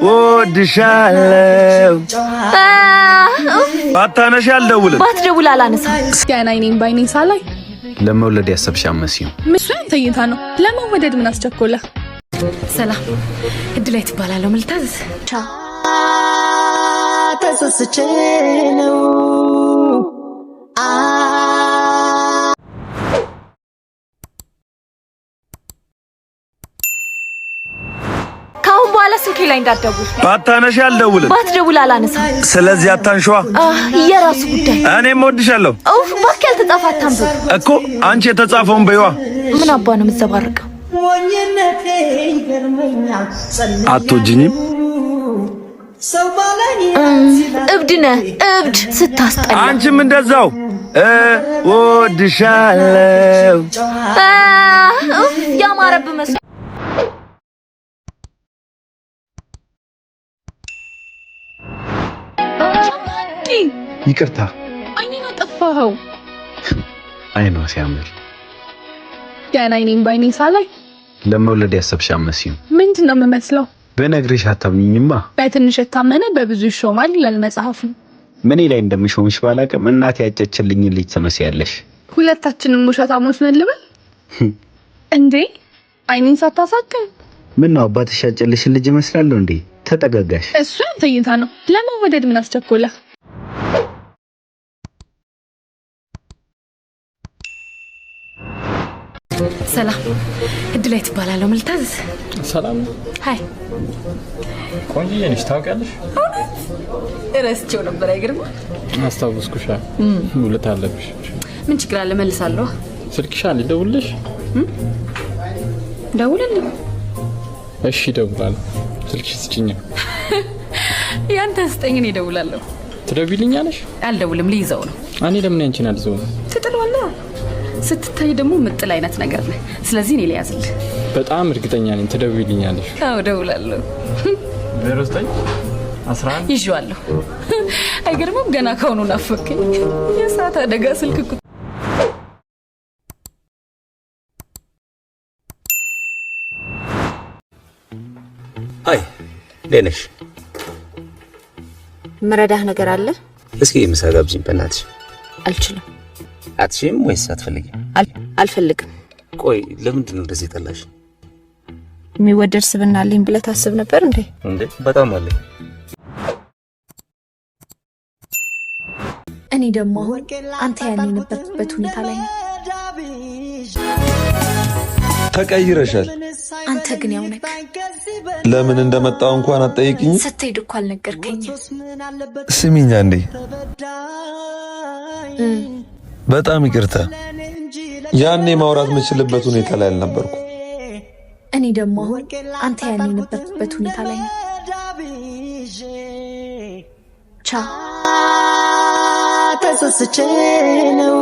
ወድሻለሁ ባታነሽ አልደውልም ባትደውል አላነሳም እስኪያን አይኔን ባይኔ ሳላይ ለመውለድ ያሰብሻመስዩ ምሽን ተይታ ነው ለመወደድ ምን አስቸኮለ ሰላም እድላይ ትባላለሁ መልታዝ ቻ ተሰስቼ ነው ካሁን በኋላ ስልኬ ላይ እንዳትደውል ባታነሽ አልደውልም ባትደውል አላነሳም ስለዚህ አታንሽዋ የራሱ ጉዳይ እኔም ወድሻለሁ ባክህ ያልተጻፋታም እኮ አንቺ የተጻፈውን በይዋ ምን አባ ነው የምትዘባርቀው ወኝነቴ ይገርመኛል አትወጂኝም እብድነ እብድ ስታስጠላ አንቺም እንደዛው ወድሻለሁ ያማረብ መስሎ ይቅርታ አይኔን አጠፋኸው አይኗ ሲያምር ያን አይኔን ባይኔ ሳላይ ለመውለድ ያሰብሻመስዩ ምንድነው የምመስለው በነግርሽ አታምኚኝማ በትንሽ የታመነ በብዙ ይሾማል ይላል መጽሐፉ ምን ላይ እንደምሾምሽ ባላቀም እናት ያጨችልኝ ልጅ ትመስያለሽ ሁለታችንም ውሸታሞች ነን ልበል እንዴ አይኔን ሳታሳከም ምን ነው አባትሽ ያጨልሽ ልጅ ይመስላልው እንዴ ተጠጋጋሽ እሱ ተይታ ነው ለመወደድ ምን አስቸኮለ ሰላም እድላይ ትባላለሁ መልታዝ ሰላም ሃይ ቆንጆዬ ነሽ ታውቂያለሽ እረስቸው ነበር አይገርም አስታውስኩሽ ውለታ አለብሽ ምን ችግር አለ መልሳለሁ ስልክሽ አለ ደውልልሽ ደውልልኝ እሺ ደውላለሁ ስልክሽ ስጭኝ ያንተ ስጠኝ እኔ ደውላለሁ ትደውይልኛለሽ አልደውልም ልይዘው ነው እኔ ለምን አንቺን አልዘው ትጥለዋለህ ስትታይ ደግሞ ምጥል አይነት ነገር ነው ስለዚህ እኔ ልያዝልህ በጣም እርግጠኛ ነኝ ትደውይልኛለሽ አዎ ደውላለሁ 09 11 ይዤዋለሁ አይገርምም ገና ከሆኑ ናፈከኝ የሰዓት አደጋ ስልክ አይ ደነሽ መረዳህ ነገር አለ እስኪ ምሳ ጋብዥኝ በእናትሽ አልችልም አትሽም ወይስ አትፈልጊም አልፈልግም ቆይ ለምንድን ነው እንደዚህ ተላሽ የሚወደድ ስብና አለኝ ብለህ ታስብ ነበር እንዴ በጣም አለ እኔ ደግሞ አንተ ያኔ ነበርበት ሁኔታ ላይ ነው ተቀይረሻል አንተ ግን ያው ነህ ለምን እንደመጣው እንኳን አትጠይቂኝ ስትሄድ እኮ አልነገርከኝም ስሚኛ እንዴ በጣም ይቅርታ ያኔ ማውራት የምችልበት ሁኔታ ላይ አልነበርኩ እኔ ደግሞ አንተ ያኔ ነበርበት ሁኔታ ላይ ነው ቻ ተሰስቼ ነው